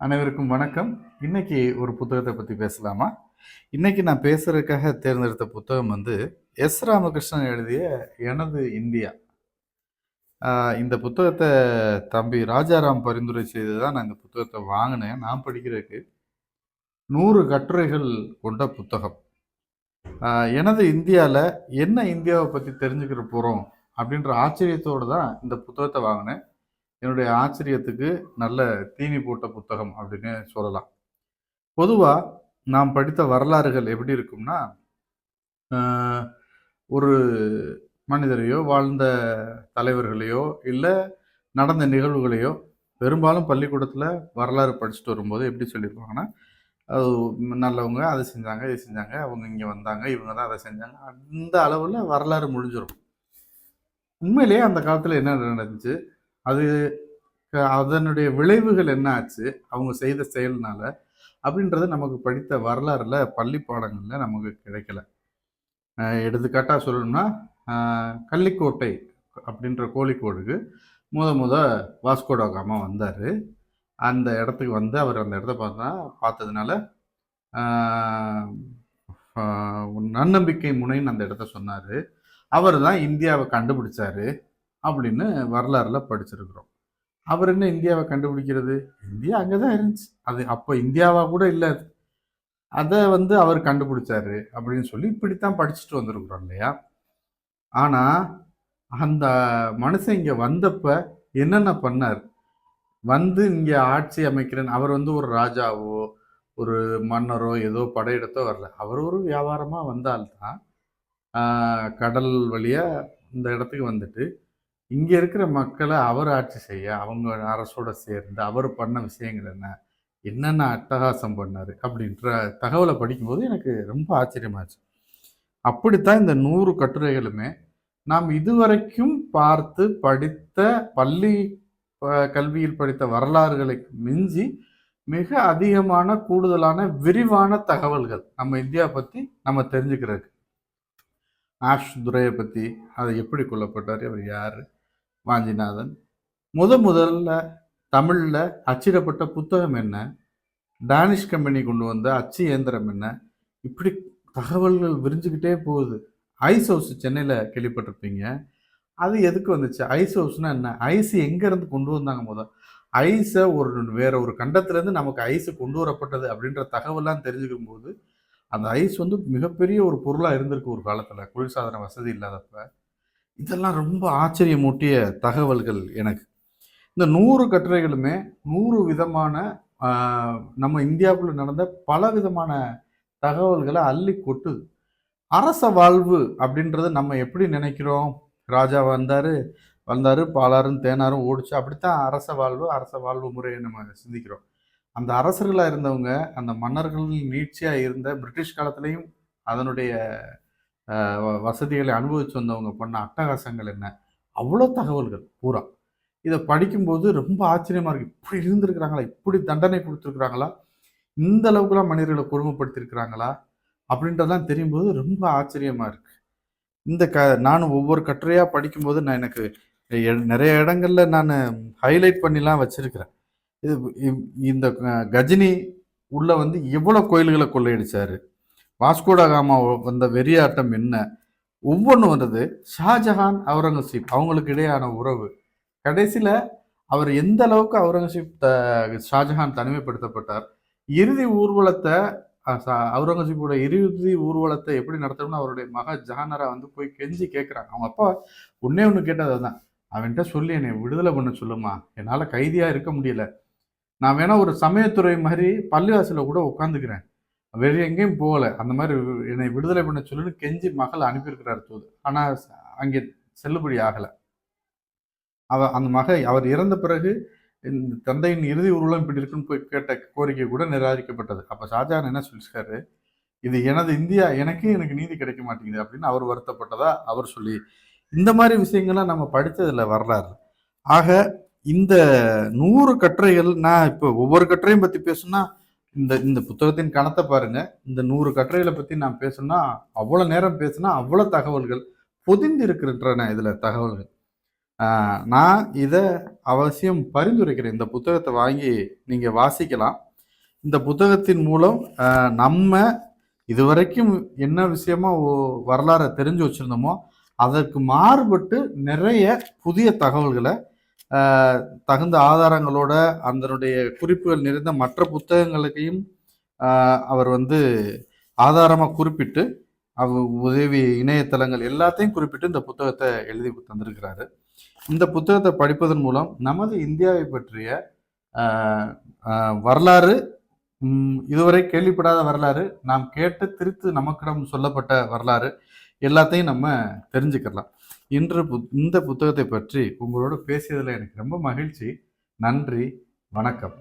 அனைவருக்கும் வணக்கம். இன்னைக்கு ஒரு புத்தகத்தை பத்தி பேசலாமா? இன்னைக்கு நான் பேசுறதுக்காக தேர்ந்தெடுத்த புத்தகம் வந்து எஸ். ராமகிருஷ்ணன் எழுதிய எனது இந்தியா. ஆ இந்த புத்தகத்த தம்பி ராஜாராம் பரிந்துரை செய்து தான் நான் இந்த புத்தகத்த வாங்குனேன். நான் படிக்கிறதுக்கு 100 கட்டுரைகள் கொண்ட புத்தகம். ஆ எனது இந்தியால என்ன இந்தியாவ பத்தி தெரிஞ்சுக்கிற போறோம் அப்படின்ற ஆச்சரியத்தோட தான் இந்த புத்தகத்த வாங்குனேன். என்னுடைய ஆச்சரியத்துக்கு நல்ல தீனி போட்ட புத்தகம் அப்படின்னு சொல்லலாம். பொதுவா நாம் படித்த வரலாறுகள் எப்படி இருக்கும்னா, அ ஒரு மனிதரையோ, வாழ்ந்த தலைவர்களையோ, இல்ல நடந்த நிகழ்வுகளையோ, பெரும்பாலும் பள்ளிக்கூடத்தில வரலாறு படிச்சுட்டு வரும்போது எப்படி சொல்லியிருப்பாங்கன்னா, அது நல்லவங்க அத செஞ்சாங்க, இத செஞ்சாங்க, அவங்க இங்க வந்தாங்க, இவங்க தான் அத செஞ்சாங்க. அந்த அளவுல வரலாறு முடிஞ்சிரும். உண்மையிலேயே அந்த காலத்தில என்ன நடந்துச்சு? அது அதனுடைய விளைவுகள் என்ன ஆச்சு? அவங்க செய்த செயல்னால? அப்படின்றது நமக்கு படித்த வரலாறுல, பள்ளி பாடங்கள்ல நமக்கு கிடைக்கல. எடுத்துக்காட்டா சொல்லணும்னா, அ கள்ளிக்கோட்டை அப்படின்ற கோழிக்கோடுக்கு முத வாஸ்கோட காமா வந்தாரு. அந்த இடத்துக்கு வந்து அவர் அந்த இடத்த பார்த்ததுனால, ஆ அ நன்னம்பிக்கை முனைன்னு அந்த இடத்த சொன்னாரு. அவர் தான் இந்தியாவ கண்டுபிடிச்சாரு அப்படின்னு வரலாறுல படிச்சிருக்கிறோம். அவர் என்ன இந்தியாவ கண்டுபிடிக்கிறது? இந்தியா அங்க தான் இருந்துச்சு. அது அப்ப இந்தியாவா கூட இல்ல அது. அத வந்து அவர் கண்டுபிடிச்சாரு அப்படின்னு சொல்லி இப்படித்தான் படிச்சுட்டு வந்திருக்கிறோம் இல்லையா? ஆனா, அந்த மனுஷன் இங்க வந்தப்ப என்னென்ன பண்ணாரு? வந்து இங்க ஆட்சி அமைக்கிறேன் அவர் வந்து ஒரு ராஜாவோ, ஒரு மன்னரோ ஏதோ படையெடுத்தோ வரல. அவர் ஒரு வியாபாரமா வந்த ஆள் தான். ஆ கடல் வழியா இந்த இடத்துக்கு வந்துட்டு, இங்க இருக்கிற மக்கள அவர் ஆட்சி செய்ய, அவங்க அரசோட சேர்ந்து அவர் பண்ண விஷயங்கள் என்ன? என்னென்ன அட்டகாசம் பண்ணாரு? அப்படின்ற தகவல படிக்கும்போது எனக்கு ரொம்ப ஆச்சரியமாச்சு. அப்படித்தான் இந்த 100 கட்டுரைகளுமே நாம் இதுவரைக்கும் பார்த்து படித்த பள்ளி கல்வியில் படித்த வரலாறுகளை மிஞ்சி மிக அதிகமான கூடுதலான விரிவான தகவல்கள் நம்ம இந்தியா பத்தி நம்ம தெரிஞ்சுக்கிறதுக்கு. ஆஷ் துரைய பத்தி, அது எப்படி கொல்லப்பட்டாரு? அவர் யாரு? வாஞ்சிநாதன். முதல்ல தமிழ்ல அச்சிடப்பட்ட புத்தகம் என்ன? டானிஷ் கம்பெனி கொண்டு வந்த அச்சு இயந்திரம் என்ன? இப்படி தகவல்கள் விரிஞ்சுக்கிட்டே போகுது. ஐஸ் ஹவுஸ் சென்னையில கேள்விப்பட்டிருப்பீங்க. அது எதுக்கு வந்துச்சு? ஐஸ் ஹவுஸ்னா என்ன? ஐஸ் எங்கேருந்து கொண்டு வந்தாங்க மொத? ஐஸ வேற ஒரு கண்டத்திலேருந்து நமக்கு ஐஸ் கொண்டு வரப்பட்டது அப்படின்ற தகவல்லாம் தெரிஞ்சுக்கும்போது, அந்த ஐஸ் வந்து மிகப்பெரிய ஒரு பொருளா இருந்திருக்கு ஒரு காலத்தில. குளிர்சாதன வசதி இல்லாதப்ப. இதெல்லாம் ரொம்ப ஆச்சரியமூட்டிய தகவல்கள் எனக்கு. இந்த 100 கட்டுரைகளுமே 100 விதமான ஆ நம்ம இந்தியாவுக்குள்ள நடந்த பலவிதமான தகவல்கள அள்ளி கொட்டுது. அரச வாழ்வு அப்படின்றத நம்ம எப்படி நினைக்கிறோம்? ராஜா வந்தாரு, பாலாறும், தேனாரும் ஓடுச்சு. அப்படித்தான் அரச வாழ்வு முறைய நம்ம சிந்திக்கிறோம். அந்த அரசர்களா இருந்தவங்க, அந்த மன்னர்கள் நீட்சியா இருந்த பிரிட்டிஷ் காலத்திலயும் அதனுடைய வசதிகளை அனுபவிச்சு வந்தவங்க பண்ண அட்டகாசங்கள் என்ன? அவ்வளோ தகவல்கள் பூரா. இத படிக்கும்போது ரொம்ப ஆச்சரியமா இருக்கு. இப்படி இருந்திருக்கிறாங்களா? இப்படி தண்டனை குடுத்துருக்கிறாங்களா? இந்த அளவுக்குலாம் மனிதர்கள கொடுமைப்படுத்தியிருக்கிறாங்களா? அப்படின்றதெல்லாம் தெரியும்போது ரொம்ப ஆச்சரியமா இருக்கு. இந்த நானும் ஒவ்வொரு கட்டுரையா படிக்கும்போது நான் எனக்கு நெறைய இடங்கள்ல நானு ஹைலைட் பண்ணிலாம் வச்சிருக்கிறேன். இது இந்த கஜினி உள்ள வந்து எவ்வளோ கோயில்கள கொள்ளையடிச்சாரு? வாஸ்கோட காமா வந்த வெறியாட்டம் என்ன? ஒவ்வொன்னும் வந்தது. ஷாஜஹான், அவுரங்கசீப் அவங்களுக்கு இடையான உறவு. கடைசில அவர் எந்த அளவுக்கு ஷாஜஹான் தனிமைப்படுத்தப்பட்டார். இறுதி ஊர்வலத்த அ ச அவுரங்கசீப்போட இறுதி ஊர்வலத்த எப்படி நடத்தணும்னு அவருடைய மகன் ஜஹானாரா வந்து போய் கெஞ்சி கேட்குறாங்க. அவங்க அப்பா ஒண்ணே ஒண்ணு கேட்டது அதான். "அவன்ட்ட சொல்லி என்னைய விடுதலை பண்ண சொல்லும்மா. என்னால கைதியா இருக்க முடியல. நான் வேணா ஒரு சமயத்துறை மாரி பள்ளிவாசல்ல கூட உட்காந்துக்கிறேன். வேற எங்கேயும் போகல. அந்த மாரி என்னை விடுதலை பண்ண சொல்லுன்னு" கெஞ்சி மகள் அனுப்பியிருக்கிறார் தூது. ஆனா அங்கே செல்லுபடி ஆகல. அவர் இறந்த பிறகு இந்த தந்தையின் இறுதி ஊர்வலம் இப்படி இருக்குன்னு போய் கேட்ட கோரிக்கை கூட நிராகரிக்கப்பட்டது. அப்ப ஷாஜஹான் என்ன சொல்லியிருக்காரு? "இது எனது இந்தியா. எனக்கு நீதி கிடைக்க மாட்டேங்குது" அப்படின்னு அவர் வருத்தப்பட்டதா அவர் சொல்லி, இந்த மாரி விஷயங்கள்லாம் நம்ம படிச்சதில்ல வரலாறுல. ஆக இந்த 100 கட்டுரைகள் நான் இப்போ ஒவ்வொரு கட்டுரையும் பத்தி பேசணும்னா, இந்த இந்த புத்தகத்தின் கனத்த பாருங்க. இந்த 100 கட்டுரைகள பத்தி நான் பேசணும்னா, அவ்வளோ நேரம் பேசினா, அவ்வளோ தகவல்கள் பொதிந்து இருக்கின்றன இதுல தகவல்கள். நான் இதை அவசியம் பரிந்துரைக்கிறேன். இந்த புத்தகத்தை வாங்கி நீங்கள் வாசிக்கலாம். இந்த புத்தகத்தின் மூலம் நம்ம இதுவரைக்கும் என்ன விஷயமா வரலாறை தெரிஞ்சு வச்சுருந்தோமோ அதற்கு மாறுபட்டு நிறைய புதிய தகவல்களை தகுந்த ஆதாரங்களோட அதனுடைய குறிப்புகள் நிறைந்த மற்ற புத்தகங்களையும் அவர் ஆதாரமாக குறிப்பிட்டு உதவி இணையதளங்கள் எல்லாத்தையும் குறிப்பிட்டு இந்த புத்தகத்தை எழுதி தந்திருக்கிறாரு. இந்த புத்தகத்தை படிப்பதன் மூலம் நமது இந்தியாவை பற்றிய வரலாறு, இதுவரை கேள்விப்படாத வரலாறு, நாம் கேட்டு திருத்து நமக்கிடம் சொல்லப்பட்ட வரலாறு எல்லாத்தையும் நம்ம தெரிஞ்சுக்கலாம். இன்று இந்த புத்தகத்தை பற்றி உங்களோட பேசியதில் எனக்கு ரொம்ப மகிழ்ச்சி. நன்றி, வணக்கம்.